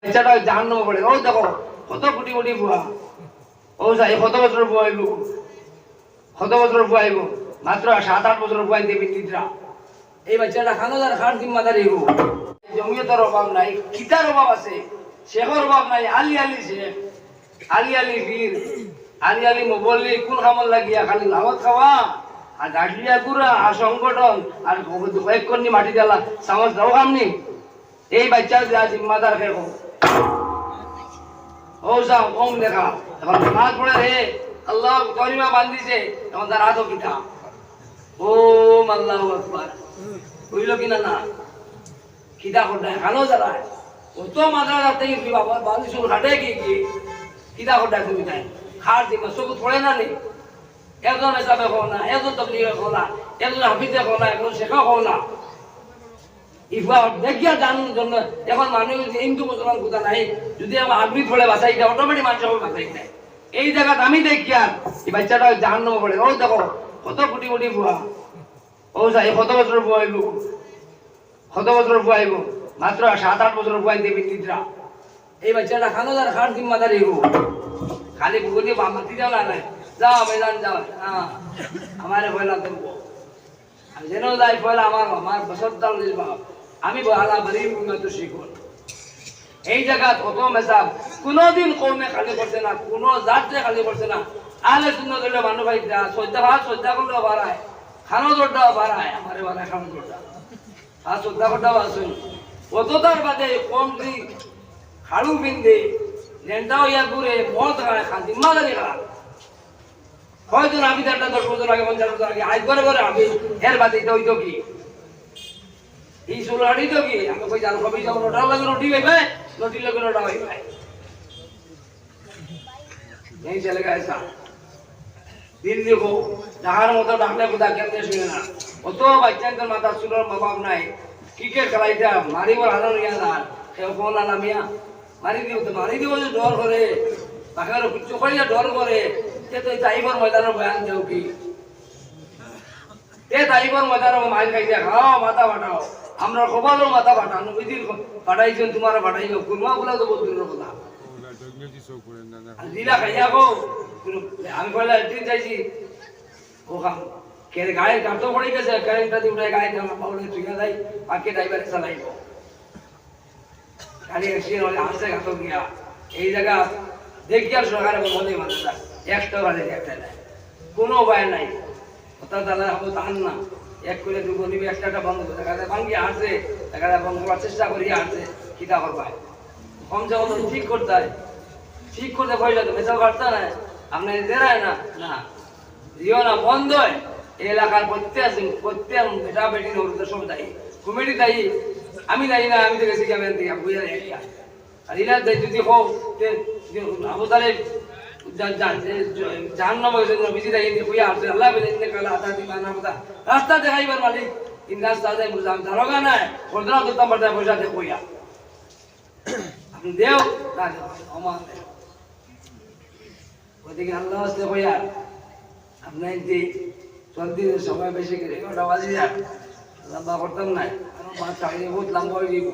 বাচ্চাটা জাহান্নামে পড়ে। ও দেখো কত কোটি কোটি বুয়া, ও যাই কত বছর বুয়াইব, কত বছর বুয়াইব, মাত্র 7-8 বছর বুয়াই দেবে নিদ্রা। এই বাচ্চাটা খানোদার খান জিম্মাদারি হইব। জমিয়তের অভাব নাই, কিতার অভাব আছে, শেখর অভাব নাই। আলি আলি শেখ, আলি আলি বীর, আলি আলি মোবল্লি কোন কামল লাগিয়া খালি লাভত খাওয়া আর গাড়িয়া গুড়া আর সংগঠন আর কয়েক কর্নি মাটি দেলা সামাজ দাও কামনি। এই বাচ্চা যা জিম্মাদার খেয়ে ও যাও কম দেখা এখন নামাজ পড়ে রে আল্লাহ করিমা বান্ধিছে এখন তার আদো কিতা ও আল্লাহু আকবার বুঝলো কিনা না কিতা করতে খানো যারা ও তো মাদ্রাসা থেকে কি বাবা বালিশুল হাটে কি কিতা করতে তুমি তাই খার দিমা চকুত পড়ে না নি একজন হিসাবে হো না একজন তবলিগে হো না একজন হাফিজে হো না একজন শেখা হো না ইফা দেখিয়া জানার জন্য এখন মানুষ হিন্দু মুসলমান কোথা নাই যদি আমার আগ্রী পড়ে বাঁচাই দেয় অটোমেটিক মানুষ বাঁচাই দেয়। এই জায়গাতে আমি দেখি আর এই বাচ্চাটা জাহান্নামে পড়ে। ও দেখো কত কোটি কোটি বুয়া, ও যাই কত বছর বুয়াইব, কত বছর বুয়াইব, মাত্র 7-8 বছর বুয়াই দেবে নিদ্রা। এই বাচ্চাটা খানোদার খান জিম্মাদারি হইব। খালি বুকুনি মাতি যাও না নাই যাও ময়দান যাও হ্যাঁ আমার পয়লা দেবো আমি যেন যাই পয়লা আমার বছর দাম দিল আমি বহালা বাড়ি তো শিখুন। এই জায়গা কত মেসাব কোনোদিন কৌমে খালি করছে না, কোন জাতরে খালি করছে না। আলে শূন্য করলে মানুষ ভাই শ্রদ্ধা করলেও বাড়ায়, খানো জোরটাও বাড়ায়, আমারে বাড়ায় খানো জোরটা আর শ্রদ্ধা করটাও আসুন। অতটার বাদে কম যদি খাড়ু পিন্ধে লেনটাও ইয়া ঘুরে মদ খায় খান জিম্মাদারি খারাপ হয়তো আমি 10 বছর আগে 50 বছর আগে আজ করে করে আমি এর বাদে এটা হইতো কি এই সোলাড়ি তো কি আমি কই জানো কবি যাবো নোটার লাগে নোটি ভাই নোটি লাগে নোটা ভাই এই চলে গেছে দিন দেখো ডাহার মতো ডাকলে কোথা কেমনে শুনে না। অত বাচ্চাদের মাথা চুলোর বাপ নাই ক্রিকেট খেলাইতে মারিবার হারানো ইয়া না কেউ কোন না নামিয়া মারি দিব যে ডর করে বাঘের চোখাইয়া ডর করে তে তো তাইবার ময়দানের বয়ান দেও কি তে তাইবার ময়দানের মাল খাইতে খাও মাথা বাটাও আমরা সবারও মাথা বাটাও নবীজির বাটাইছেন তোমার বাটাইল কুরমা বলে তো বলছিল কথা দিলা খাইয়া গো আমি বলে একদিন চাইছি ও কাম কে গায়ের গাঁটো পড়ে গেছে কারেন্টটা দিয়ে উঠে গায়ে জামা পাউডার চুইয়া যায় বাকি ড্রাইভারে চালাইব গাড়ি অ্যাক্সিডেন্ট হলে আসছে গাঁটো গিয়া এই জায়গা দেখি আর সরকারের মনে মানুষরা একটা গাড়ি একটা নাই কোনো উপায় নাই অর্থাৎ তাহলে আমরা তাহান না এক করে দুটো নিবে একটা বন্ধ করে দেখা যায় ভাঙ্গি আসছে দেখা যায় বন্ধ করার চেষ্টা করি আসছে কিতা করবায় কম যাওয়া ঠিক করতে হয় ঠিক করতে পয়সা তো বেচাও কাটতে না আপনি দেরায় না না দিও না বন্ধ হয় এই এলাকার প্রত্যেক বেটা বেটি সব দায়ী কমিটি দায়ী আমি দায়ী না আমি তো গেছি কেমন থেকে বুঝা যাই আর ইলা যদি হোক আবু তালেব জাহান্নামে বিজি দায়ী হইয়া আসছে আল্লাহ বেদিনে কালা আতা দিমানা কথা রাস্তা দেখাইবার মালিক ইন রাস্তা দেয় বুঝাম দারোগা নাই বর্তনা করতাম বাড়তে পয়সা দেখ হইয়া আপনি দেও না দেও আমার ওদিকে আল্লাহ আসতে হইয়া আপনার যে চলতি সময় বেশি করে 11টা বাজে যাক লম্বা করতাম নাই কারণ 5 বহুত লম্বা হয়ে যাব